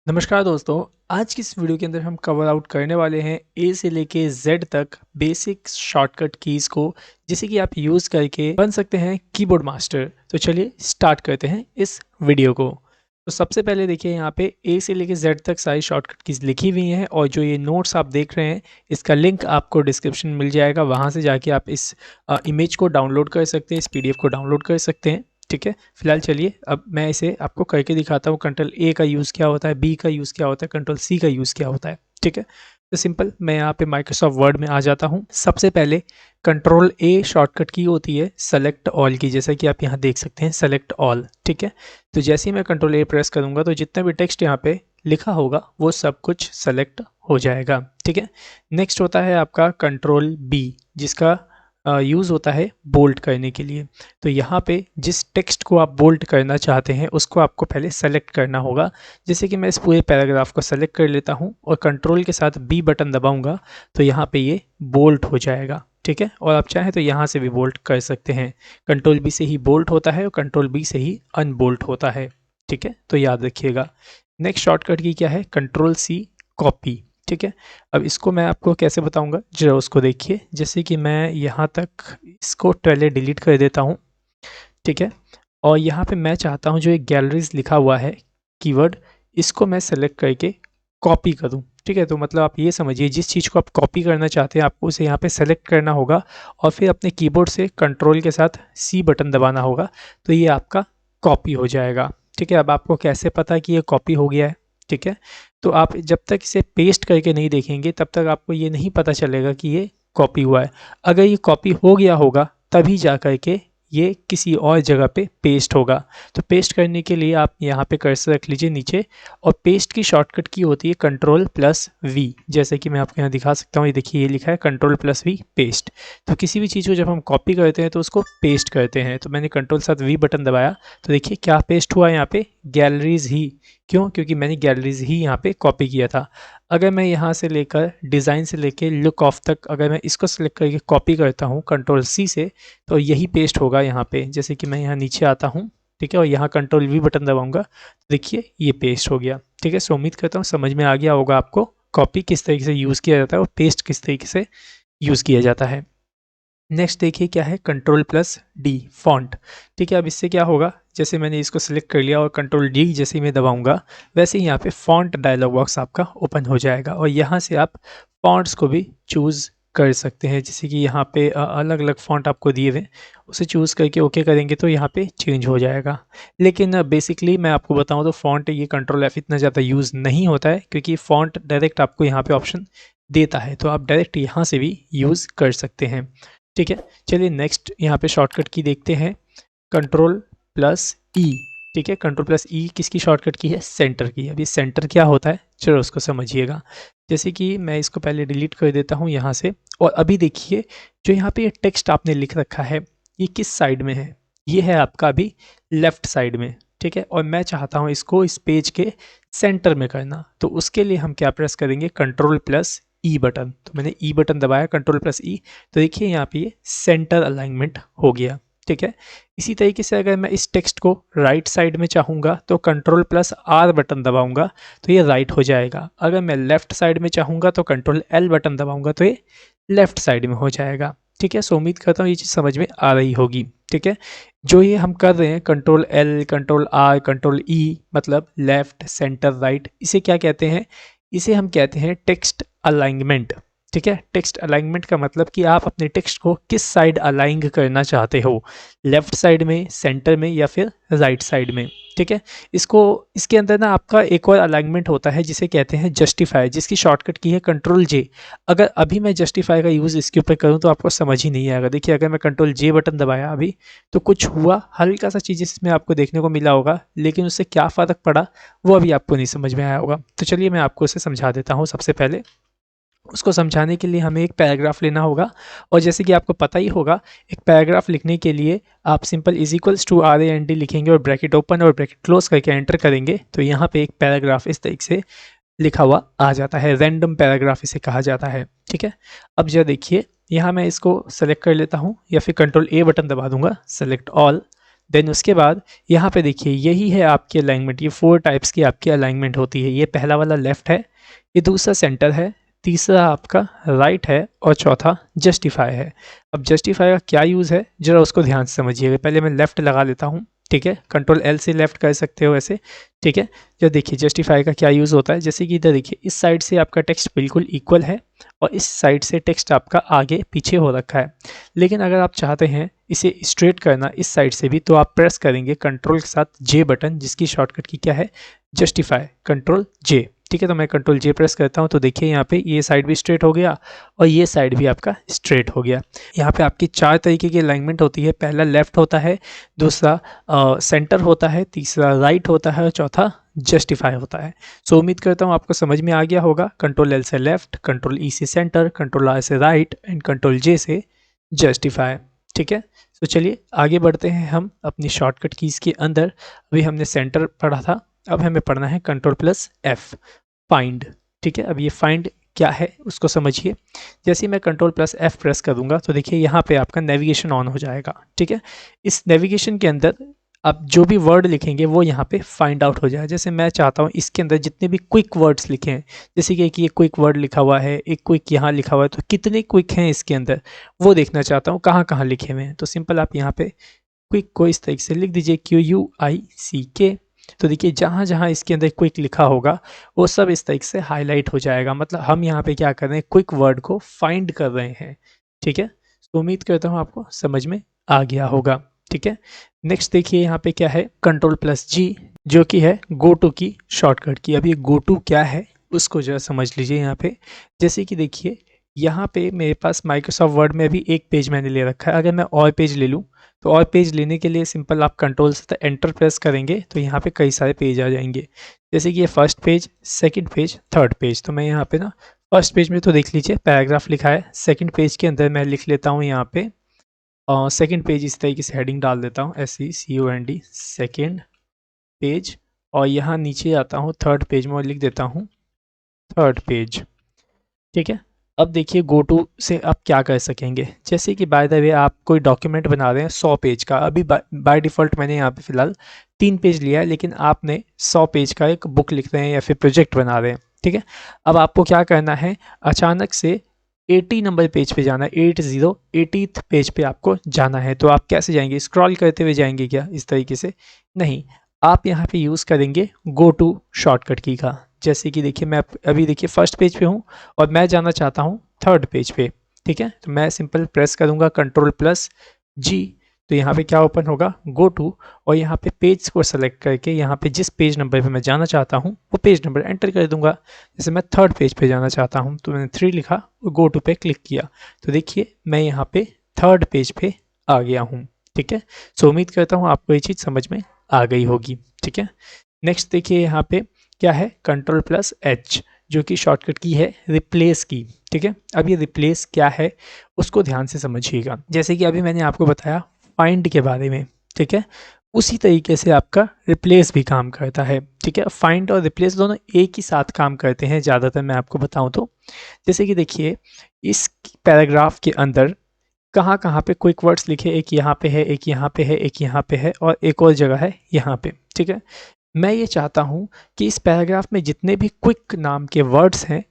नमस्कार दोस्तों। आज की इस वीडियो के अंदर हम कवर आउट करने वाले हैं ए से लेके जेड तक बेसिक शॉर्टकट कीज़ को, जिसे कि आप यूज़ करके बन सकते हैं कीबोर्ड मास्टर। तो चलिए स्टार्ट करते हैं इस वीडियो को। तो सबसे पहले देखिए, यहाँ पे ए से लेके जेड तक सारी शॉर्टकट कीज़ लिखी हुई हैं, और जो ये नोट्स आप देख रहे हैं इसका लिंक आपको डिस्क्रिप्शन में मिल जाएगा। वहाँ से जाके आप इस इमेज को डाउनलोड कर सकते हैं, इस पीडीएफ को डाउनलोड कर सकते हैं। ठीक है, फिलहाल चलिए अब मैं इसे आपको करके दिखाता हूँ। कंट्रोल ए का यूज़ क्या होता है, बी का यूज़ क्या होता है, कंट्रोल सी का यूज़ क्या होता है। ठीक है, तो सिंपल मैं यहाँ पे माइक्रोसॉफ्ट वर्ड में आ जाता हूँ। सबसे पहले कंट्रोल ए शॉर्टकट की होती है सेलेक्ट ऑल की, जैसा कि आप यहाँ देख सकते हैं सेलेक्ट ऑल। ठीक है, तो जैसे ही मैं कंट्रोल ए प्रेस करूँगा तो जितना भी टेक्स्ट यहाँ पे लिखा होगा वो सब कुछ सेलेक्ट हो जाएगा। ठीक है, नेक्स्ट होता है आपका कंट्रोल बी, जिसका यूज़ होता है बोल्ड करने के लिए। तो यहाँ पे जिस टेक्स्ट को आप बोल्ड करना चाहते हैं उसको आपको पहले सेलेक्ट करना होगा। जैसे कि मैं इस पूरे पैराग्राफ को सेलेक्ट कर लेता हूँ और कंट्रोल के साथ बी बटन दबाऊंगा तो यहाँ पे ये बोल्ड हो जाएगा। ठीक है, और आप चाहें तो यहाँ से भी बोल्ड कर सकते हैं। कंट्रोल बी से ही बोल्ड होता है और कंट्रोल बी से ही अनबोल्ड होता है। ठीक है, तो याद रखिएगा। नेक्स्ट शॉर्टकट की क्या है, कंट्रोल सी कॉपी। ठीक है, अब इसको मैं आपको कैसे बताऊंगा, जरा उसको देखिए। जैसे कि मैं यहाँ तक इसको पहले डिलीट कर देता हूँ। ठीक है, और यहाँ पे मैं चाहता हूँ जो एक गैलरीज लिखा हुआ है कीवर्ड, इसको मैं सेलेक्ट करके कॉपी करूँ। ठीक है, तो मतलब आप ये समझिए, जिस चीज़ को आप कॉपी करना चाहते हैं आपको उसे यहाँ पे सेलेक्ट करना होगा और फिर अपने कीबोर्ड से कंट्रोल के साथ सी बटन दबाना होगा, तो ये आपका कॉपी हो जाएगा। ठीक है, अब आपको कैसे पता कि ये कॉपी हो गया है। ठीक है, तो आप जब तक इसे पेस्ट करके नहीं देखेंगे तब तक आपको ये नहीं पता चलेगा कि ये कॉपी हुआ है। अगर ये कॉपी हो गया होगा तभी जा कर के ये किसी और जगह पे पेस्ट होगा। तो पेस्ट करने के लिए आप यहाँ पे कर्सर रख लीजिए नीचे, और पेस्ट की शॉर्टकट की होती है कंट्रोल प्लस वी। जैसे कि मैं आपको यहाँ दिखा सकता हूँ, ये देखिए ये लिखा है कंट्रोल प्लस वी पेस्ट। तो किसी भी चीज़ को जब हम कॉपी करते हैं तो उसको पेस्ट करते हैं। तो मैंने कंट्रोल साथ वी बटन दबाया तो देखिए क्या पेस्ट हुआ यहाँ पे, गैलरीज ही। क्यों? क्योंकि मैंने गैलरीज ही यहाँ पे कॉपी किया था। अगर मैं यहाँ से लेकर डिज़ाइन से लेकर लुक ऑफ तक अगर मैं इसको सेलेक्ट करके कॉपी करता हूँ कंट्रोल सी से, तो यही पेस्ट होगा यहाँ पे। जैसे कि मैं यहाँ नीचे आता हूँ, ठीक है, और यहाँ कंट्रोल वी बटन दबाऊंगा, देखिए ये पेस्ट हो गया। ठीक है, सो उम्मीद करता हूँ समझ में आ गया होगा आपको कॉपी किस तरीके से यूज़ किया जाता है और पेस्ट किस तरीके से यूज़ किया जाता है। नेक्स्ट देखिए क्या है, कंट्रोल प्लस डी फॉन्ट। ठीक है, अब इससे क्या होगा, जैसे मैंने इसको सिलेक्ट कर लिया और कंट्रोल डी जैसे ही मैं दबाऊंगा वैसे ही यहाँ पे फॉन्ट डायलॉग बॉक्स आपका ओपन हो जाएगा, और यहाँ से आप फॉन्ट्स को भी चूज़ कर सकते हैं। जैसे कि यहाँ पे अलग अलग फॉन्ट आपको दिए हुए, उसे चूज़ करके ओके करेंगे तो यहाँ पे चेंज हो जाएगा। लेकिन बेसिकली मैं आपको बताऊँ तो फॉन्ट ये कंट्रोल एफ इतना ज़्यादा यूज़ नहीं होता है, क्योंकि फॉन्ट डायरेक्ट आपको यहाँ पे ऑप्शन देता है, तो आप डायरेक्ट यहाँ से भी यूज़ कर सकते हैं। ठीक है, चलिए नेक्स्ट यहाँ पे शॉर्टकट की देखते हैं, कंट्रोल प्लस ई। ठीक है, कंट्रोल प्लस ई किसकी शॉर्टकट की है, सेंटर की। अभी सेंटर क्या होता है चलो उसको समझिएगा। जैसे कि मैं इसको पहले डिलीट कर देता हूँ यहाँ से, और अभी देखिए जो यहाँ पे ये टेक्स्ट आपने लिख रखा है ये किस साइड में है, ये है आपका अभी लेफ्ट साइड में। ठीक है, और मैं चाहता हूँ इसको इस पेज के सेंटर में करना, तो उसके लिए हम क्या प्रेस करेंगे, कंट्रोल प्लस ई बटन। तो मैंने ई बटन दबाया, कंट्रोल प्लस ई, तो देखिए यहाँ पे ये सेंटर अलाइनमेंट हो गया। ठीक है, इसी तरीके से अगर मैं इस टेक्स्ट को राइट साइड में चाहूँगा तो कंट्रोल प्लस आर बटन दबाऊंगा तो ये राइट हो जाएगा। अगर मैं लेफ्ट साइड में चाहूँगा तो कंट्रोल एल बटन दबाऊंगा तो ये लेफ्ट साइड में हो जाएगा। ठीक है, सो उम्मीद करता हूँ ये चीज़ समझ में आ रही होगी। ठीक है, जो ये हम कर रहे हैं control L, control R, control E, मतलब लेफ्ट सेंटर राइट, इसे क्या कहते हैं, इसे हम कहते हैं टेक्स्ट अलाइनमेंट। ठीक है, टेक्स्ट अलाइनमेंट का मतलब कि आप अपने टेक्स्ट को किस साइड अलाइन करना चाहते हो, लेफ्ट साइड में, सेंटर में, या फिर राइट साइड में। ठीक है, इसको इसके अंदर ना आपका एक और अलाइनमेंट होता है जिसे कहते हैं जस्टिफाई, जिसकी शॉर्टकट की है कंट्रोल जे। अगर अभी मैं जस्टिफाई का यूज़ इसके ऊपर करूँ तो आपको समझ ही नहीं आएगा। देखिए अगर मैं कंट्रोल जे बटन दबाया अभी तो कुछ हुआ, हल्का सा चीज़ इसमें आपको देखने को मिला होगा, लेकिन उससे क्या फ़र्क पड़ा वो अभी आपको नहीं समझ में आया होगा। तो चलिए मैं आपको इसे समझा देता हूँ। सबसे पहले उसको समझाने के लिए हमें एक पैराग्राफ लेना होगा, और जैसे कि आपको पता ही होगा एक पैराग्राफ लिखने के लिए आप simple is equals to R A N D लिखेंगे और ब्रैकेट ओपन और ब्रैकेट क्लोज करके एंटर करेंगे तो यहाँ पे एक पैराग्राफ इस तरीके से लिखा हुआ आ जाता है। रैंडम पैराग्राफ इसे कहा जाता है। ठीक है, अब जरा देखिए यहाँ मैं इसको सेलेक्ट कर लेता हूँ या फिर कंट्रोल ए बटन दबा दूंगा, सेलेक्ट ऑल। देन उसके बाद यहाँ पे देखिए यही है आपकी अलाइनमेंट। ये 4 टाइप्स की आपकी अलाइनमेंट होती है। ये पहला वाला लेफ्ट है, ये दूसरा सेंटर है, तीसरा आपका राइट है और चौथा जस्टिफाई है। अब जस्टिफाई का क्या यूज़ है ज़रा उसको ध्यान से समझिएगा। पहले मैं लेफ़्ट लगा लेता हूँ, ठीक है, कंट्रोल एल से लेफ़्ट कर सकते हो ऐसे, ठीक है। जो देखिए जस्टिफाई का क्या यूज़ होता है, जैसे कि इधर देखिए इस साइड से आपका टेक्स्ट बिल्कुल इक्वल है और इस साइड से टेक्स्ट आपका आगे पीछे हो रखा है। लेकिन अगर आप चाहते हैं इसे स्ट्रेट करना इस साइड से भी, तो आप प्रेस करेंगे कंट्रोल के साथ जे बटन, जिसकी शॉर्टकट की क्या है, जस्टिफाई, कंट्रोल जे, ठीक है। तो मैं कंट्रोल जे प्रेस करता हूँ तो देखिए यहाँ पे ये साइड भी स्ट्रेट हो गया और ये साइड भी आपका स्ट्रेट हो गया। यहाँ पे आपकी 4 तरीके की अलाइनमेंट होती है। पहला लेफ्ट होता है, दूसरा सेंटर होता है, तीसरा राइट होता है और चौथा जस्टिफाई होता है। सो उम्मीद करता हूँ आपको समझ में आ गया होगा। कंट्रोल एल से लेफ्ट, कंट्रोल ई से सेंटर, कंट्रोल आर से राइट एंड कंट्रोल जे से जस्टिफाई, ठीक है। तो चलिए आगे बढ़ते हैं हम अपनी शॉर्टकट कीज़ के अंदर। अभी हमने सेंटर पढ़ा था, अब हमें पढ़ना है कंट्रोल प्लस एफ, फाइंड, ठीक है। अब ये फाइंड क्या है उसको समझिए। जैसे ही मैं कंट्रोल प्लस एफ प्रेस करूँगा तो देखिए यहाँ पे आपका नेविगेशन ऑन हो जाएगा, ठीक है। इस नेविगेशन के अंदर आप जो भी वर्ड लिखेंगे वो यहाँ पे फाइंड आउट हो जाए। जैसे मैं चाहता हूँ इसके अंदर जितने भी क्विक वर्ड्स लिखे हैं, जैसे कि ये क्विक वर्ड लिखा हुआ है, एक क्विक यहाँ लिखा हुआ है, तो कितने क्विक हैं इसके अंदर वो देखना चाहता हूँ, कहाँ कहाँ लिखे हुए हैं। तो सिंपल आप यहाँ पे क्विक को इस तरीके से लिख दीजिए, QUICK। तो देखिए जहाँ जहाँ इसके अंदर क्विक लिखा होगा वो सब इस तरीके से हाईलाइट हो जाएगा। मतलब हम यहाँ पे क्या कर रहे हैं, क्विक वर्ड को फाइंड कर रहे हैं, ठीक है। तो उम्मीद करता हूँ आपको समझ में आ गया होगा, ठीक है। नेक्स्ट देखिए यहाँ पे क्या है, कंट्रोल प्लस जी, जो कि है गो टू की शॉर्टकट की। अब ये गो टू क्या है उसको जरा समझ लीजिए। यहाँ पे जैसे कि देखिए यहाँ पे मेरे पास माइक्रोसॉफ्ट वर्ड में अभी एक पेज मैंने ले रखा है। अगर मैं और पेज ले लूँ तो और पेज लेने के लिए सिंपल आप कंट्रोल से एंटर प्रेस करेंगे तो यहाँ पे कई सारे पेज आ जाएंगे। जैसे कि ये first page, second page, third page. तो मैं यहाँ पे ना फर्स्ट पेज में तो देख लीजिए पैराग्राफ लिखा है। सेकंड पेज के अंदर मैं लिख लेता हूँ यहाँ पे सेकंड पेज, इस तरीके से हेडिंग डाल देता हूँ, SECOND, सेकंड पेज। और यहाँ नीचे आता हूँ थर्ड पेज में और लिख देता हूँ थर्ड पेज, ठीक है। अब देखिए गो टू से आप क्या कर सकेंगे। जैसे कि बाय द वे आप कोई डॉक्यूमेंट बना रहे हैं 100 पेज का, अभी बाय डिफ़ॉल्ट मैंने यहाँ पे फिलहाल 3 पेज लिया है, लेकिन आपने 100 पेज का एक बुक लिख रहे हैं या फिर प्रोजेक्ट बना रहे हैं, ठीक है। अब आपको क्या करना है, अचानक से 80 नंबर पेज पे जाना है, 80th पेज पे आपको जाना है। तो आप कैसे जाएंगे, स्क्रॉल करते हुए जाएंगे क्या इस तरीके से? नहीं, आप यहाँ पे यूज़ करेंगे गो टू शॉर्टकट की का। जैसे कि देखिए मैं अभी देखिए फर्स्ट पेज पे हूँ और मैं जाना चाहता हूँ थर्ड पेज पे, ठीक है। तो मैं सिंपल प्रेस करूँगा कंट्रोल प्लस जी, तो यहाँ पे क्या ओपन होगा, गो टू, और यहाँ पे पेज को सेलेक्ट करके यहाँ पे जिस पेज नंबर पे मैं जाना चाहता हूँ वो पेज नंबर एंटर कर दूंगा। जैसे मैं थर्ड पेज पे जाना चाहता हूँ तो मैंने 3 लिखा, गो टू पे क्लिक किया, तो देखिए मैं यहाँ पे थर्ड पेज पे आ गया हूँ, ठीक है। सो उम्मीद करता हूँ आपको ये चीज़ समझ में आ गई होगी, ठीक है। नेक्स्ट देखिए यहाँ पे क्या है, कंट्रोल प्लस एच, जो कि शॉर्टकट की है रिप्लेस की, ठीक है। अब ये रिप्लेस क्या है उसको ध्यान से समझिएगा। जैसे कि अभी मैंने आपको बताया फाइंड के बारे में, ठीक है, उसी तरीके से आपका रिप्लेस भी काम करता है, ठीक है। फाइंड और रिप्लेस दोनों एक ही साथ काम करते हैं ज़्यादातर, मैं आपको बताऊं तो। जैसे कि देखिए इस पैराग्राफ के अंदर कहाँ कहाँ पे क्विक वर्ड्स लिखे, एक यहाँ पे है, एक यहाँ पे है, एक यहाँ पे है और एक और जगह है यहाँ पे, ठीक है। मैं ये चाहता हूँ कि इस पैराग्राफ में जितने भी क्विक नाम के वर्ड्स हैं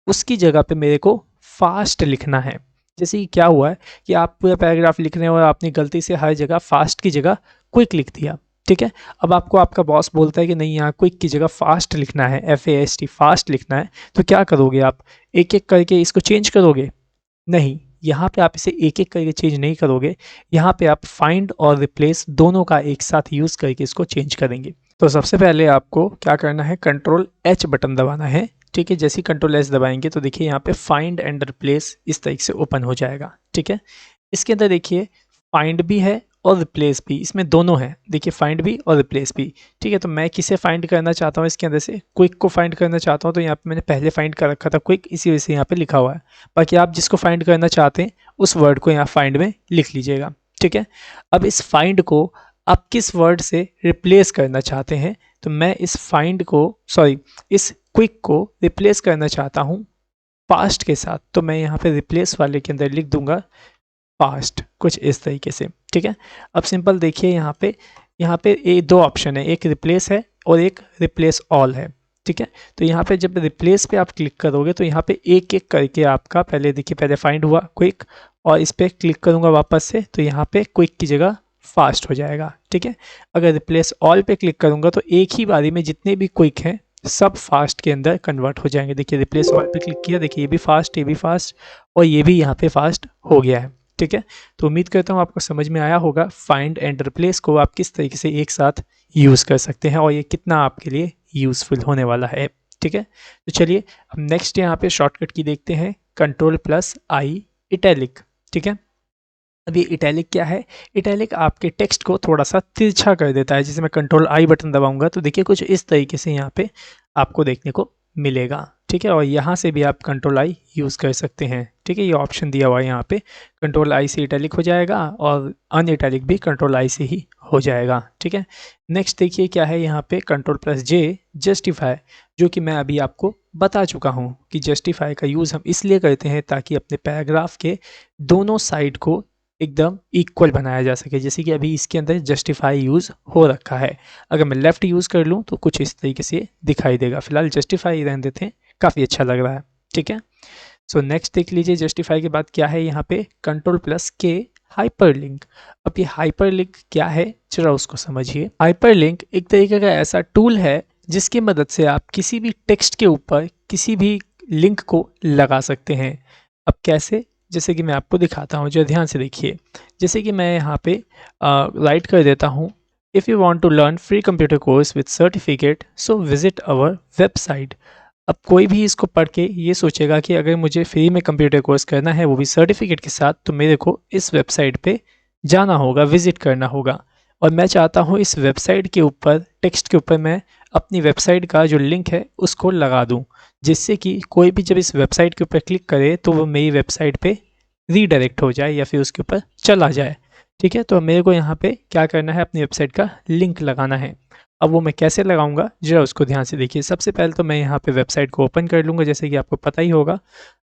उसकी जगह पे मेरे को फास्ट लिखना है। जैसे कि क्या हुआ है कि आप पूरा पैराग्राफ लिख रहे हैं और आपने गलती से हर जगह फास्ट की जगह क्विक लिख दिया, ठीक है। अब आपको आपका बॉस बोलता है कि नहीं यहाँ क्विक की जगह फास्ट लिखना है, FAST, फास्ट लिखना है। तो क्या करोगे आप, एक एक करके इसको चेंज करोगे? नहीं, यहाँ पे आप इसे एक एक करके चेंज नहीं करोगे, यहाँ पे आप फाइंड और रिप्लेस दोनों का एक साथ यूज़ करके इसको चेंज करेंगे। तो सबसे पहले आपको क्या करना है, कंट्रोल H बटन दबाना है, ठीक है। जैसे ही कंट्रोल H दबाएंगे तो देखिए यहाँ पे फाइंड एंड रिप्लेस इस तरीके से ओपन हो जाएगा, ठीक है। इसके अंदर देखिए फाइंड भी है और रिप्लेस भी, इसमें दोनों है, देखिए फाइंड भी और रिप्लेस भी, ठीक है। तो मैं किसे फाइंड करना चाहता हूँ इसके अंदर से, क्विक को फाइंड करना चाहता हूँ, तो यहाँ पे मैंने पहले फाइंड कर रखा था क्विक, इसी वजह से यहाँ पे लिखा हुआ है। बाकी आप जिसको फाइंड करना चाहते हैं उस वर्ड को यहाँ फाइंड में लिख लीजिएगा, ठीक है। अब इस फाइंड को आप किस वर्ड से रिप्लेस करना चाहते हैं, तो मैं इस फाइंड को इस क्विक को रिप्लेस करना चाहता हूँ फास्ट के साथ। तो मैं यहाँ पे रिप्लेस वाले के अंदर लिख दूंगा फास्ट, कुछ इस तरीके से। ठीक है, अब सिंपल देखिए यहाँ पे ये दो ऑप्शन है, एक रिप्लेस है और एक रिप्लेस ऑल है। ठीक है, तो यहाँ पे जब रिप्लेस पे आप क्लिक करोगे तो यहाँ पे एक एक करके आपका पहले देखिए, पहले फाइंड हुआ क्विक, और इस पर क्लिक करूँगा वापस से तो यहाँ पे क्विक की जगह फास्ट हो जाएगा। ठीक है, अगर रिप्लेस ऑल पे क्लिक करूँगा तो एक ही बारी में जितने भी क्विक हैं सब फास्ट के अंदर कन्वर्ट हो जाएंगे। देखिए रिप्लेस ऑल पे क्लिक किया, देखिए ये भी फास्ट, ये भी फास्ट, और ये भी यहाँ पे फास्ट हो गया है। ठीक है, तो उम्मीद करता हूँ आपको समझ में आया होगा फाइंड एंड रिप्लेस को आप किस तरीके से एक साथ यूज़ कर सकते हैं और ये कितना आपके लिए यूज़फुल होने वाला है। ठीक है, तो चलिए अब नेक्स्ट यहाँ पे शॉर्टकट की देखते हैं, Ctrl+I इटैलिक। ठीक है, अब ये इटैलिक क्या है? इटैलिक आपके टेक्स्ट को थोड़ा सा तिरछा कर देता है। जैसे मैं Ctrl+I बटन दबाऊंगा तो देखिए कुछ इस तरीके से यहाँ पे आपको देखने को मिलेगा। ठीक है, और यहाँ से भी आप Ctrl+I यूज़ कर सकते हैं। ठीक है, ये ऑप्शन दिया हुआ है यहाँ पे, Ctrl+I से इटैलिक हो जाएगा और अन इटैलिक भी Ctrl+I से ही हो जाएगा। ठीक है, नेक्स्ट देखिए क्या है यहाँ पे, Ctrl+J जस्टिफाई, जो कि मैं अभी आपको बता चुका हूँ कि जस्टिफाई का यूज़ हम इसलिए करते हैं ताकि अपने पैराग्राफ के दोनों साइड को एकदम इक्वल बनाया जा सके। जैसे कि अभी इसके अंदर जस्टिफाई यूज़ हो रखा है, अगर मैं लेफ़्ट यूज़ कर लूँ तो कुछ इस तरीके से दिखाई देगा। फिलहाल जस्टिफाई रहने देते हैं, काफ़ी अच्छा लग रहा है। ठीक है, सो नेक्स्ट देख लीजिए जस्टिफाई के बाद क्या है यहाँ पे, Ctrl+K हाइपरलिंक। अब ये हाइपरलिंक क्या है जरा उसको समझिए। हाइपरलिंक एक तरीके का ऐसा टूल है जिसकी मदद से आप किसी भी टेक्स्ट के ऊपर किसी भी लिंक को लगा सकते हैं। अब कैसे, जैसे कि मैं आपको दिखाता हूँ, जो ध्यान से देखिए। जैसे कि मैं यहाँ पे राइट कर देता हूँ, if you want to learn free computer course with certificate so visit our website. अब कोई भी इसको पढ़ के ये सोचेगा कि अगर मुझे फ्री में कंप्यूटर कोर्स करना है वो भी सर्टिफिकेट के साथ, तो मेरे को इस वेबसाइट पे जाना होगा, विजिट करना होगा। और मैं चाहता हूँ इस वेबसाइट के ऊपर, टेक्स्ट के ऊपर मैं अपनी वेबसाइट का जो लिंक है उसको लगा दूँ, जिससे कि कोई भी जब इस वेबसाइट के ऊपर क्लिक करे तो वो मेरी वेबसाइट पे रीडायरेक्ट हो जाए या फिर उसके ऊपर चला जाए। ठीक है, तो मेरे को यहाँ पे क्या करना है, अपनी वेबसाइट का लिंक लगाना है। अब वो मैं कैसे लगाऊंगा जरा उसको ध्यान से देखिए। सबसे पहले तो मैं यहाँ पे वेबसाइट को ओपन कर लूँगा। जैसे कि आपको पता ही होगा,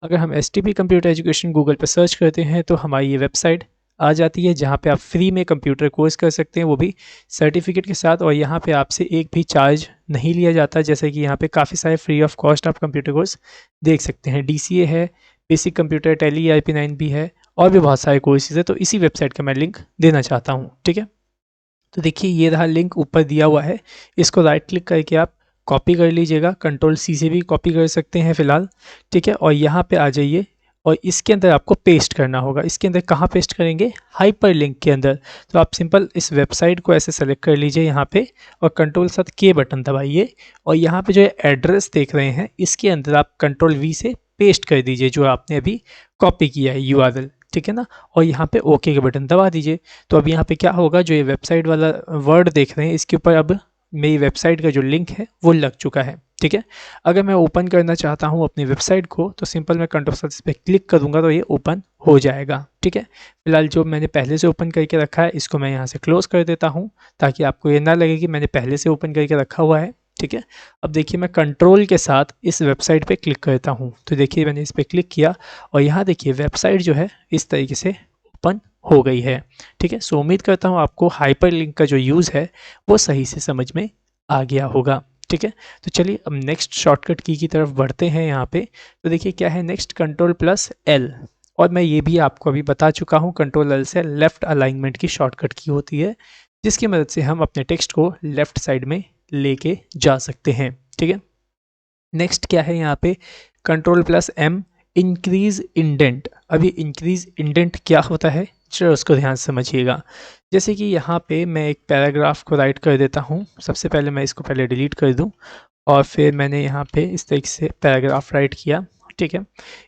अगर हम STP कंप्यूटर एजुकेशन गूगल पर सर्च करते हैं तो हमारी ये वेबसाइट आ जाती है, जहाँ पे आप फ्री में कंप्यूटर कोर्स कर सकते हैं, वो भी सर्टिफिकेट के साथ। और यहाँ पे आपसे एक भी चार्ज नहीं लिया जाता। जैसे कि यहाँ पे काफ़ी सारे फ्री ऑफ कॉस्ट आप कंप्यूटर कोर्स देख सकते हैं। DCA है, बेसिक कंप्यूटर, टैली, IP9 भी है, और भी बहुत सारे कोर्सेज है। तो इसी वेबसाइट का मैं लिंक देना चाहता हूँ। ठीक है, तो देखिए ये रहा लिंक ऊपर दिया हुआ है, इसको राइट क्लिक करके आप कॉपी कर लीजिएगा। Ctrl+C से भी कॉपी कर सकते हैं फ़िलहाल। ठीक है, और यहाँ पे आ जाइए और इसके अंदर आपको पेस्ट करना होगा। इसके अंदर कहाँ पेस्ट करेंगे, हाइपर लिंक के अंदर। तो आप सिंपल इस वेबसाइट को ऐसे सेलेक्ट कर लीजिए यहाँ पे और Ctrl+K बटन दबाइए, और यहाँ पे जो एड्रेस देख रहे हैं इसके अंदर आप Ctrl+V से पेस्ट कर दीजिए जो आपने अभी कॉपी किया है URL। ठीक है ना, और यहाँ पे ओके के बटन दबा दीजिए। तो अब यहाँ पे क्या होगा, जो ये वेबसाइट वाला वर्ड देख रहे हैं इसके ऊपर अब मेरी वेबसाइट का जो लिंक है वो लग चुका है। ठीक है, अगर मैं ओपन करना चाहता हूँ अपनी वेबसाइट को तो सिंपल मैं Ctrl+ पे क्लिक करूँगा तो ये ओपन हो जाएगा। ठीक है, फिलहाल जो मैंने पहले से ओपन करके रखा है इसको मैं यहाँ से क्लोज़ कर देता हूँ, ताकि आपको ये ना लगे कि मैंने पहले से ओपन करके रखा हुआ है। ठीक है, अब देखिए मैं कंट्रोल के साथ इस वेबसाइट पे क्लिक करता हूँ, तो देखिए मैंने इस पर क्लिक किया और यहाँ देखिए वेबसाइट जो है इस तरीके से ओपन हो गई है। ठीक है, सो उम्मीद करता हूँ आपको हाइपरलिंक का जो यूज़ है वो सही से समझ में आ गया होगा। ठीक है, तो चलिए अब नेक्स्ट शॉर्टकट की तरफ बढ़ते हैं। यहाँ पे तो देखिए क्या है नेक्स्ट, Ctrl+L। और मैं ये भी आपको अभी बता चुका हूँ, Ctrl+L से लेफ़्ट अलाइनमेंट की शॉर्टकट की होती है, जिसकी मदद से हम अपने टेक्स्ट को लेफ़्ट साइड में लेके जा सकते हैं। ठीक है, नेक्स्ट क्या है यहाँ पे, Ctrl+M इंक्रीज़ इंडेंट। अभी इंक्रीज़ इंडेंट क्या होता है चलो उसको ध्यान से समझिएगा। जैसे कि यहाँ पे मैं एक पैराग्राफ को राइट कर देता हूँ। सबसे पहले मैं इसको पहले डिलीट कर दूँ और फिर मैंने यहाँ पे इस तरीके से पैराग्राफ राइट किया। ठीक है,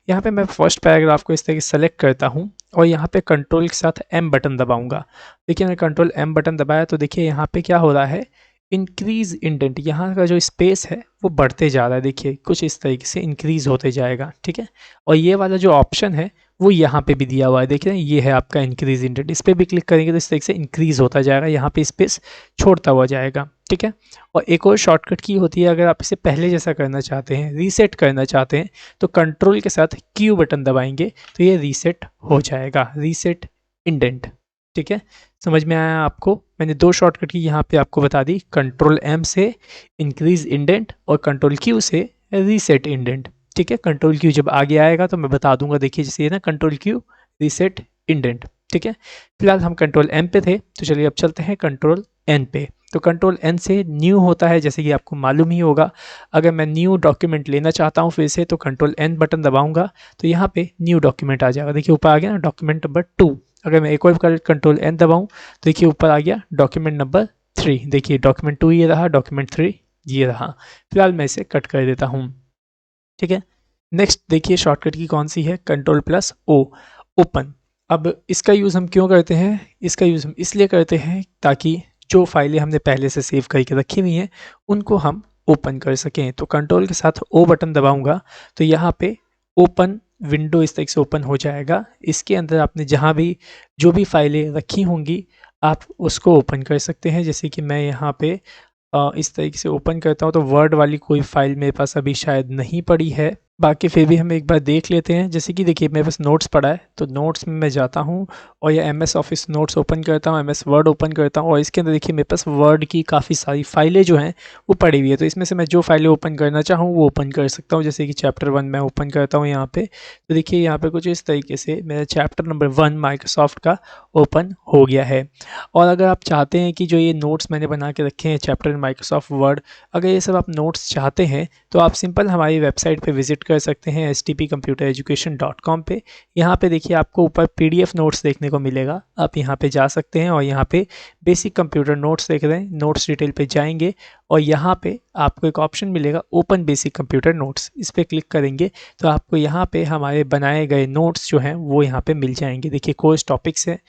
यहाँ पे मैं फर्स्ट पैराग्राफ को इस तरीके से सेलेक्ट करता हूँ और यहाँ पे कंट्रोल के साथ M बटन दबाऊंगा। देखिए मैं Ctrl+M बटन दबाया तो देखिए यहाँ पे क्या हो रहा है, इंक्रीज़ इंडेंट, यहाँ का जो स्पेस है वो बढ़ते जा रहा है। देखिए कुछ इस तरीके से इंक्रीज़ होते जाएगा। ठीक है, और ये वाला जो ऑप्शन है वो यहाँ पे भी दिया हुआ है, देखिए ये है आपका इंक्रीज़ इंडेंट। इस पर भी क्लिक करेंगे तो इस तरीके से इंक्रीज़ होता जाएगा, यहाँ पे स्पेस छोड़ता हुआ जाएगा। ठीक है, और एक और शॉर्टकट की होती है, अगर आप इसे पहले जैसा करना चाहते हैं, रीसेट करना चाहते हैं, तो कंट्रोल के साथ Q बटन दबाएंगे तो ये रीसेट हो जाएगा। Reset indent. ठीक है, समझ में आया आपको? मैंने दो शॉर्टकट की यहाँ पे आपको बता दी, कंट्रोल एम से इंक्रीज इंडेंट और कंट्रोल क्यू से रीसेट इंडेंट। ठीक है, कंट्रोल क्यू जब आगे आएगा तो मैं बता दूंगा, देखिए जैसे ये ना कंट्रोल क्यू रीसेट इंडेंट। ठीक है, फिलहाल हम कंट्रोल एम पे थे, तो चलिए अब चलते हैं कंट्रोल एन पे। तो कंट्रोल एन से न्यू होता है, जैसे कि आपको मालूम ही होगा। अगर मैं न्यू डॉक्यूमेंट लेना चाहता हूँ फिर से, तो कंट्रोल एन बटन दबाऊंगा तो यहाँ पे न्यू डॉक्यूमेंट आ जाएगा। देखिए ऊपर आ गया ना डॉक्यूमेंट नंबर 2। अगर मैं एक और कंट्रोल एन दबाऊँ तो देखिए ऊपर आ गया डॉक्यूमेंट नंबर 3। देखिए डॉक्यूमेंट 2 ये रहा, डॉक्यूमेंट 3 ये रहा। फिलहाल मैं इसे कट कर देता हूँ। ठीक है, नेक्स्ट देखिए शॉर्टकट की कौन सी है, कंट्रोल प्लस ओ, ओपन। अब इसका यूज़ हम क्यों करते हैं? इसका यूज़ हम इसलिए करते हैं ताकि जो फाइलें हमने पहले से सेव करके रखी हुई हैं उनको हम ओपन कर सकें। तो कंट्रोल के साथ ओ बटन दबाऊंगा तो यहाँ पे ओपन विंडो इस तरीके से ओपन हो जाएगा। इसके अंदर आपने जहाँ भी जो भी फाइलें रखी होंगी आप उसको ओपन कर सकते हैं। जैसे कि मैं यहाँ पे इस तरीके से ओपन करता हूँ तो वर्ड वाली कोई फाइल मेरे पास अभी शायद नहीं पड़ी है, बाकी फिर भी हम एक बार देख लेते हैं। जैसे कि देखिए मेरे पास नोट्स पड़ा है, तो नोट्स में मैं जाता हूँ और ये एमएस ऑफिस नोट्स ओपन करता हूँ, एमएस वर्ड ओपन करता हूँ और इसके अंदर देखिए मेरे पास वर्ड की काफ़ी सारी फाइलें जो हैं वो पड़ी हुई है। तो इसमें से मैं जो फाइलें ओपन करना चाहूँ वो ओपन कर सकता हूँ। जैसे कि चैप्टर 1 मैं ओपन करता हूँ यहाँ पे, तो देखिए यहाँ पे कुछ इस तरीके से मेरा चैप्टर नंबर 1 माइक्रोसॉफ्ट का ओपन हो गया है। और अगर आप चाहते हैं कि जो ये नोट्स मैंने बना के रखे हैं चैप्टर इन माइक्रोसॉफ्ट वर्ड, अगर ये सब आप नोट्स चाहते हैं तो आप सिंपल हमारी वेबसाइट पे विजिट कर सकते हैं stpcomputereducation.com पे। यहाँ पे देखिए आपको ऊपर PDF नोट्स देखने को मिलेगा, आप यहाँ पे जा सकते हैं और यहाँ पे बेसिक कंप्यूटर नोट्स देख रहे हैं, नोट्स डिटेल पे जाएंगे और यहाँ पे आपको एक ऑप्शन मिलेगा ओपन बेसिक कंप्यूटर नोट्स। इस पर क्लिक करेंगे तो आपको यहाँ पे हमारे बनाए गए नोट्स जो हैं वो यहाँ पे मिल जाएंगे। देखिए कोर्स टॉपिक्स है,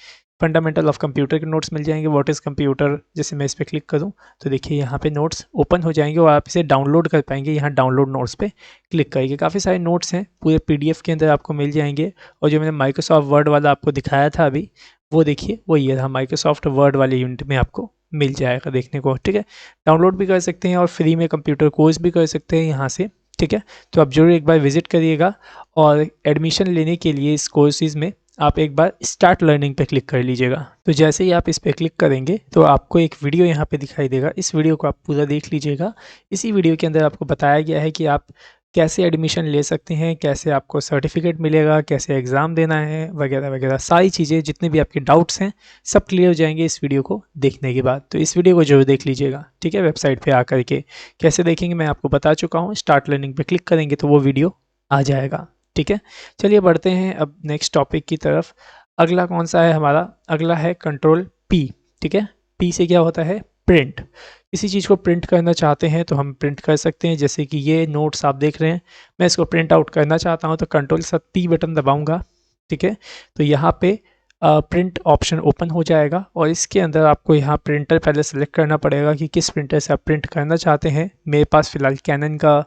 फंडामेंटल ऑफ कंप्यूटर के नोट्स मिल जाएंगे, व्हाट इज़ कंप्यूटर। जैसे मैं इस पर क्लिक करूं तो देखिए यहाँ पे नोट्स ओपन हो जाएंगे और आप इसे डाउनलोड कर पाएंगे। यहाँ डाउनलोड नोट्स पे क्लिक करिए, काफ़ी सारे नोट्स हैं पूरे PDF के अंदर आपको मिल जाएंगे। और जो मैंने माइक्रोसॉफ्ट वर्ड वाला आपको दिखाया था अभी, वो देखिए वो ये रहा, माइक्रोसॉफ्ट वर्ड वाले यूनिट में आपको मिल जाएगा देखने को। ठीक है, डाउनलोड भी कर सकते हैं और फ्री में कंप्यूटर कोर्स भी कर सकते हैं यहाँ से। ठीक है, तो आप जरूर एक बार विजिट करिएगा और एडमिशन लेने के लिए इस कोर्सेज़ में आप एक बार स्टार्ट लर्निंग पे क्लिक कर लीजिएगा। तो जैसे ही आप इस पे क्लिक करेंगे तो आपको एक वीडियो यहाँ पे दिखाई देगा, इस वीडियो को आप पूरा देख लीजिएगा। इसी वीडियो के अंदर आपको बताया गया है कि आप कैसे एडमिशन ले सकते हैं, कैसे आपको सर्टिफिकेट मिलेगा, कैसे एग्ज़ाम देना है, वगैरह वगैरह सारी चीज़ें, जितने भी आपके डाउट्स हैं सब क्लियर हो जाएंगे इस वीडियो को देखने के बाद। तो इस वीडियो को जरूर देख लीजिएगा। ठीक है, वेबसाइट पर आकर के कैसे देखेंगे मैं आपको बता चुका हूँ, स्टार्ट लर्निंग पर क्लिक करेंगे तो वो वीडियो आ जाएगा। ठीक है, चलिए बढ़ते हैं अब नेक्स्ट टॉपिक की तरफ। अगला कौन सा है हमारा? अगला है कंट्रोल P। ठीक है, P से क्या होता है? प्रिंट। किसी चीज़ को प्रिंट करना चाहते हैं तो हम प्रिंट कर सकते हैं। जैसे कि ये नोट्स आप देख रहे हैं, मैं इसको प्रिंट आउट करना चाहता हूँ तो कंट्रोल के साथ P बटन दबाऊंगा। ठीक है, तो यहाँ पे प्रिंट ऑप्शन ओपन हो जाएगा और इसके अंदर आपको यहाँ प्रिंटर पहले सेलेक्ट करना पड़ेगा कि किस प्रिंटर से आप प्रिंट करना चाहते हैं। मेरे पास फ़िलहाल कैनन का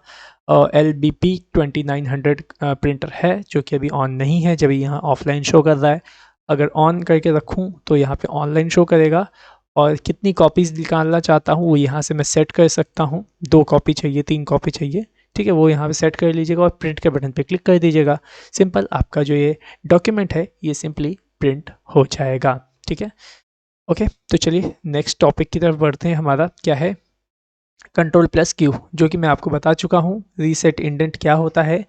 LBP 2900 प्रिंटर है जो कि अभी ऑन नहीं है, जब यहाँ ऑफलाइन शो कर रहा है। अगर ऑन करके रखूँ तो यहाँ पे ऑनलाइन शो करेगा और कितनी कॉपीज़ निकालना चाहता हूँ वो यहाँ से मैं सेट कर सकता हूँ। 2 कॉपी चाहिए, 3 कॉपी चाहिए, ठीक है, वो यहाँ पे सेट कर लीजिएगा और प्रिंट के बटन पे क्लिक कर दीजिएगा। सिंपल आपका जो ये डॉक्यूमेंट है ये सिंपली प्रिंट हो जाएगा। ठीक है, ओके, तो चलिए नेक्स्ट टॉपिक की तरफ बढ़ते हैं। हमारा क्या है? कंट्रोल प्लस Q, जो कि मैं आपको बता चुका हूँ रीसेट इंडेंट क्या होता है।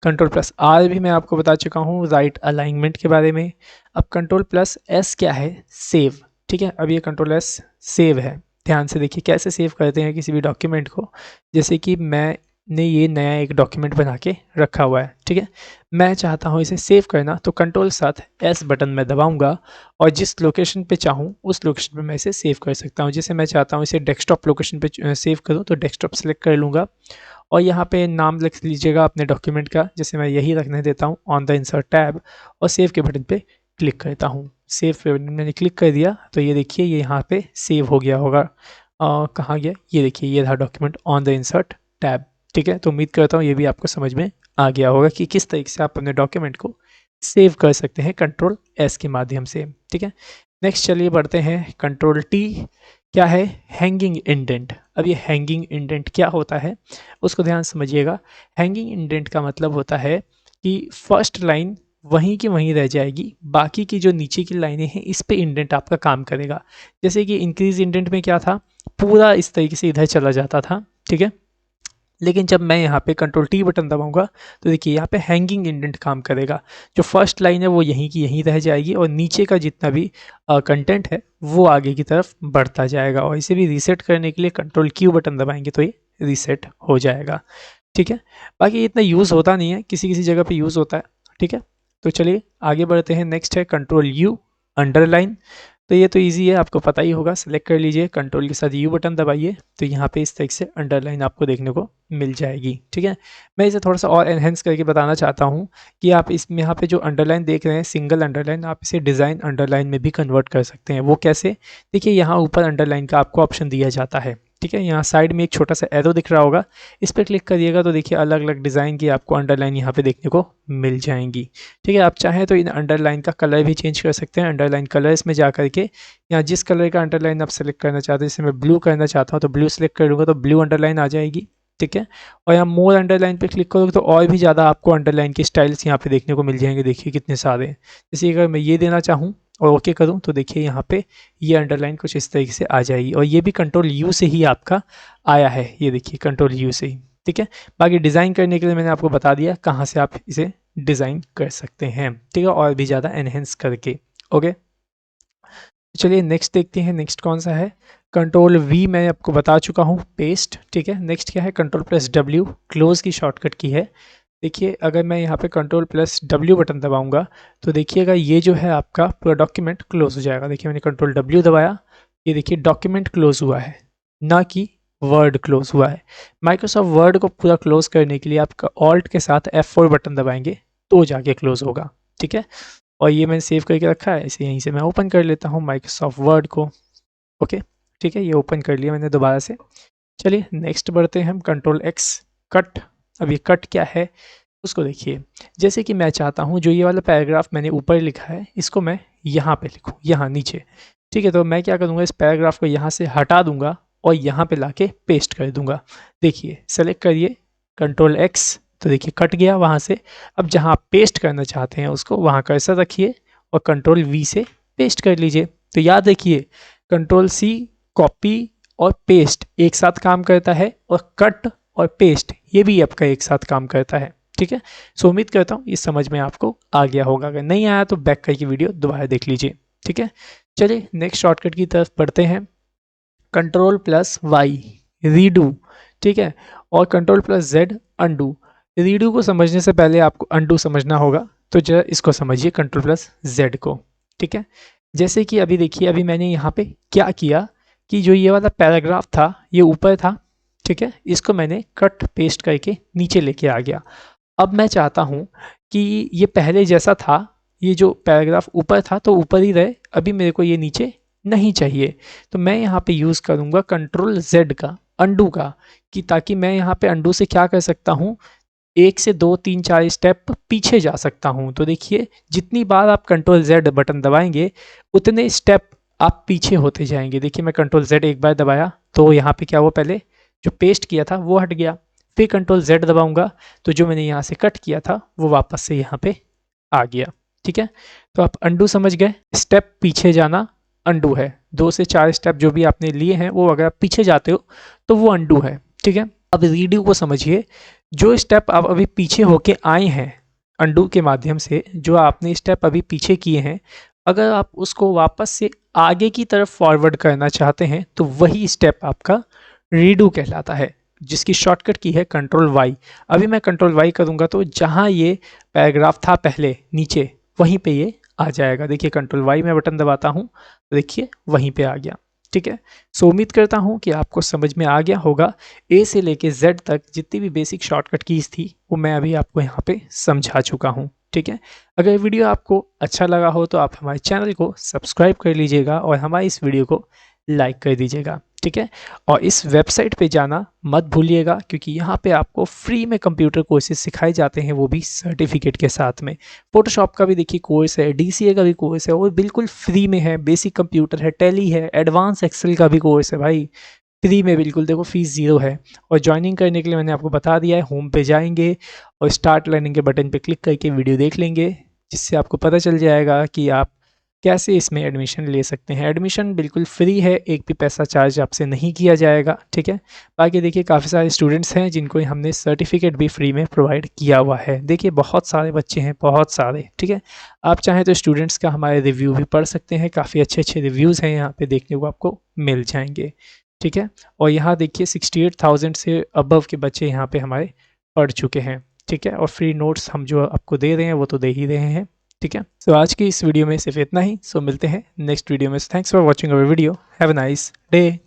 कंट्रोल प्लस R भी मैं आपको बता चुका हूँ राइट अलाइनमेंट के बारे में। अब कंट्रोल प्लस S क्या है? सेव। ठीक है, अब ये कंट्रोल S सेव है। ध्यान से देखिए कैसे सेव करते हैं किसी भी डॉक्यूमेंट को। जैसे कि मैंने ये नया एक डॉक्यूमेंट बना के रखा हुआ है, ठीक है, मैं चाहता हूँ इसे सेव करना, तो कंट्रोल साथ S बटन में दबाऊंगा और जिस लोकेशन पे चाहूँ उस लोकेशन पे मैं इसे सेव कर सकता हूँ। जैसे मैं चाहता हूँ इसे डेस्कटॉप लोकेशन पे सेव करूँ तो डेस्कटॉप सेलेक्ट कर लूँगा और यहाँ पे नाम लिख लीजिएगा अपने डॉक्यूमेंट का। जैसे मैं यही रखने देता हूँ ऑन द इंसर्ट टैब और सेव के बटन पे क्लिक करता हूँ। सेव पे मैंने क्लिक कर दिया तो ये देखिए ये यहाँ पे सेव हो गया होगा। कहाँ गया? ये देखिए ये रहा document on the insert tab. ठीक है, तो उम्मीद करता हूँ ये भी आपको समझ में आ गया होगा कि किस तरीके से आप अपने डॉक्यूमेंट को सेव कर सकते हैं कंट्रोल S के माध्यम से। ठीक है, नेक्स्ट चलिए बढ़ते हैं कंट्रोल T। क्या है? Hanging indent. अब ये हैंगिंग इंडेंट क्या होता है उसको ध्यान समझिएगा। हैंगिंग इंडेंट का मतलब होता है कि फर्स्ट लाइन वहीं की वहीं रह जाएगी, बाकी की जो नीचे की लाइनें हैं इस पे इंडेंट आपका काम करेगा। जैसे कि इंक्रीज इंडेंट में क्या था, पूरा इस तरीके से इधर चला जाता था, ठीक है। लेकिन जब मैं यहाँ पे कंट्रोल टी बटन दबाऊंगा तो देखिए यहाँ पे हैंगिंग इंडेंट काम करेगा। जो फर्स्ट लाइन है वो यहीं की यहीं रह जाएगी और नीचे का जितना भी कंटेंट है वो आगे की तरफ बढ़ता जाएगा। और इसे भी रीसेट करने के लिए कंट्रोल क्यू बटन दबाएंगे तो ये रीसेट हो जाएगा, ठीक है। बाकी इतना यूज़ होता नहीं है, किसी किसी जगह पे यूज़ होता है, ठीक है। तो चलिए आगे बढ़ते हैं। नेक्स्ट है कंट्रोल यू अंडरलाइन। तो ये तो इजी है, आपको पता ही होगा। सेलेक्ट कर लीजिए, कंट्रोल के साथ यू बटन दबाइए तो यहाँ पे इस तरह से अंडरलाइन आपको देखने को मिल जाएगी, ठीक है। मैं इसे थोड़ा सा और एनहेंस करके बताना चाहता हूँ कि आप इसमें यहाँ पे जो अंडरलाइन देख रहे हैं सिंगल अंडरलाइन, आप इसे डिज़ाइन अंडरलाइन में भी कन्वर्ट कर सकते हैं। वो कैसे, देखिए यहाँ ऊपर अंडरलाइन का आपको ऑप्शन दिया जाता है, ठीक है। यहाँ साइड में एक छोटा सा एरो दिख रहा होगा, इस पर क्लिक करिएगा तो देखिए अलग अलग डिज़ाइन की आपको अंडरलाइन यहाँ पे देखने को मिल जाएंगी, ठीक है। आप चाहें तो इन अंडरलाइन का कलर भी चेंज कर सकते हैं। अंडरलाइन कलर्स में जा करके यहाँ जिस कलर का अंडरलाइन आप सेलेक्ट करना चाहते हैं, जैसे मैं ब्लू करना चाहता हूँ तो ब्लू सेलेक्ट करूँगा तो ब्लू अंडरलाइन आ जाएगी, ठीक है। और यहाँ मोर अंडरलाइन पे क्लिक करोगे तो और भी ज़्यादा आपको अंडरलाइन के स्टाइल्स यहाँ पे देखने को मिल जाएंगे। देखिए कितने सारे हैं। जैसे अगर मैं ये देना चाहूँ और ओके करूँ तो देखिए यहाँ पे ये अंडरलाइन कुछ इस तरीके से आ जाएगी। और ये भी कंट्रोल यू से ही आपका आया है, ये देखिए कंट्रोल यू से ही, ठीक है। बाकी डिज़ाइन करने के लिए मैंने आपको बता दिया कहाँ से आप इसे डिज़ाइन कर सकते हैं, ठीक है, और भी ज़्यादा एनहेंस करके। ओके, चलिए नेक्स्ट देखते हैं। नेक्स्ट कौन सा है, कंट्रोल वी मैं आपको बता चुका हूँ, पेस्ट, ठीक है। नेक्स्ट क्या है, कंट्रोल प्लस डब्ल्यू क्लोज की शॉर्टकट की है। देखिए अगर मैं यहाँ पे कंट्रोल प्लस डब्ल्यू बटन दबाऊंगा तो देखिएगा ये जो है आपका पूरा डॉक्यूमेंट क्लोज हो जाएगा। देखिए मैंने कंट्रोल डब्ल्यू दबाया, ये देखिए डॉक्यूमेंट क्लोज हुआ है, ना कि वर्ड क्लोज हुआ है। माइक्रोसॉफ्ट वर्ड को पूरा क्लोज करने के लिए आपका ऑल्ट के साथ F4 बटन दबाएंगे तो जाके क्लोज होगा, ठीक है। और ये मैंने सेव करके रखा है, इसे यहीं से मैं ओपन कर लेता हूँ माइक्रोसॉफ्ट वर्ड को। ओके, ठीक है, ये ओपन कर लिया मैंने दोबारा से। चलिए नेक्स्ट बढ़ते हैं हम, कंट्रोल एक्स कट। अब ये कट क्या है उसको देखिए। जैसे कि मैं चाहता हूँ जो ये वाला पैराग्राफ मैंने ऊपर लिखा है इसको मैं यहाँ पे लिखूँ, यहाँ नीचे, ठीक है। तो मैं क्या करूँगा, इस पैराग्राफ को यहाँ से हटा दूंगा और यहाँ पे लाके पेस्ट कर दूंगा। देखिए सेलेक्ट करिए कंट्रोल एक्स तो देखिए कट गया वहाँ से। अब जहाँ आप पेस्ट करना चाहते हैं उसको वहाँ कर्सर रखिए और कंट्रोल वी से पेस्ट कर लीजिए। तो याद रखिए कंट्रोल सी कॉपी और पेस्ट एक साथ काम करता है और कट और पेस्ट ये भी आपका एक साथ काम करता है, ठीक है। सो उम्मीद करता हूँ इस समझ में आपको आ गया होगा। अगर नहीं आया तो बैक करके वीडियो दोबारा देख लीजिए, ठीक है। चलिए नेक्स्ट शॉर्टकट की तरफ बढ़ते हैं। कंट्रोल प्लस वाई रीडू, ठीक है, और control plus Z undo. Redo को समझने से पहले आपको अंडू समझना होगा, तो जरा इसको समझिए कंट्रोल प्लस जेड को, ठीक है। जैसे कि अभी देखिए अभी मैंने यहाँ पे क्या किया कि जो ये वाला पैराग्राफ था ये ऊपर था, ठीक है, इसको मैंने कट पेस्ट करके नीचे लेके आ गया। अब मैं चाहता हूँ कि ये पहले जैसा था, ये जो पैराग्राफ ऊपर था तो ऊपर ही रहे, अभी मेरे को ये नीचे नहीं चाहिए। तो मैं यहाँ पे यूज़ करूँगा कंट्रोल जेड का, अंडू का, कि ताकि मैं यहाँ पे अंडू से क्या कर सकता हूँ, 1 से 2 3 4 स्टेप पीछे जा सकता हूँ। तो देखिए जितनी बार आप कंट्रोल जेड बटन दबाएंगे उतने स्टेप आप पीछे होते जाएंगे। देखिए मैं कंट्रोल जेड एक बार दबाया तो यहाँ पे क्या हुआ, पहले जो पेस्ट किया था वो हट गया, फिर कंट्रोल जेड दबाऊंगा तो जो मैंने यहाँ से कट किया था वो वापस से यहाँ पे आ गया, ठीक है। तो आप अंडू समझ गए, स्टेप पीछे जाना अंडू है। 2 से 4 स्टेप जो भी आपने लिए हैं वो अगर आप पीछे जाते हो तो वो अंडू है, ठीक है। अब रीडू को समझिए, जो स्टेप आप अभी पीछे होके आए हैं अंडू के माध्यम से, जो आपने स्टेप अभी पीछे किए हैं, अगर आप उसको वापस से आगे की तरफ फॉरवर्ड करना चाहते हैं तो वही स्टेप आपका रीडू कहलाता है, जिसकी शॉर्टकट की है कंट्रोल वाई। अभी मैं कंट्रोल वाई करूँगा तो जहाँ ये पैराग्राफ था पहले नीचे वहीं पे ये आ जाएगा। देखिए कंट्रोल वाई मैं बटन दबाता हूँ तो देखिए वहीं पे आ गया, ठीक है। सो उम्मीद करता हूँ कि आपको समझ में आ गया होगा। ए से लेके जेड तक जितनी भी बेसिक शॉर्टकट कीज़ थी वो मैं अभी आपको यहाँ पे समझा चुका हूँ, ठीक है। अगर वीडियो आपको अच्छा लगा हो तो आप हमारे चैनल को सब्सक्राइब कर लीजिएगा और हमारी इस वीडियो को लाइक कर दीजिएगा, ठीक है। और इस वेबसाइट पे जाना मत भूलिएगा क्योंकि यहाँ पे आपको फ्री में कंप्यूटर कोर्सेज सिखाए जाते हैं, वो भी सर्टिफिकेट के साथ में। फोटोशॉप का भी देखिए कोर्स है, DCA का भी कोर्स है, वो बिल्कुल फ्री में है। बेसिक कंप्यूटर है, टैली है, एडवांस एक्सेल का भी कोर्स है भाई, फ्री में बिल्कुल, देखो फीस 0 है। और ज्वाइनिंग करने के लिए मैंने आपको बता दिया है, होम पे जाएंगे और स्टार्ट लर्निंग के बटन पे क्लिक करके वीडियो देख लेंगे, जिससे आपको पता चल जाएगा कि आप कैसे इसमें एडमिशन ले सकते हैं। एडमिशन बिल्कुल फ्री है, एक भी पैसा चार्ज आपसे नहीं किया जाएगा, ठीक है। बाकी देखिए काफ़ी सारे स्टूडेंट्स हैं जिनको हमने सर्टिफिकेट भी फ्री में प्रोवाइड किया हुआ है। देखिए बहुत सारे बच्चे हैं, बहुत सारे, ठीक है। आप चाहें तो स्टूडेंट्स का हमारे रिव्यू भी पढ़ सकते हैं, काफ़ी अच्छे-अच्छे रिव्यूज़ हैं यहाँ पे देखने को आपको मिल जाएँगे, ठीक है। और यहाँ देखिए 68,000 से अबव के बच्चे यहाँ पे हमारे पढ़ चुके हैं, ठीक है। और फ्री नोट्स हम जो आपको दे रहे हैं वो तो दे ही रहे हैं, ठीक है। सो आज की इस वीडियो में सिर्फ इतना ही। सो मिलते हैं नेक्स्ट वीडियो में। Thanks for watching our video. Have a nice day.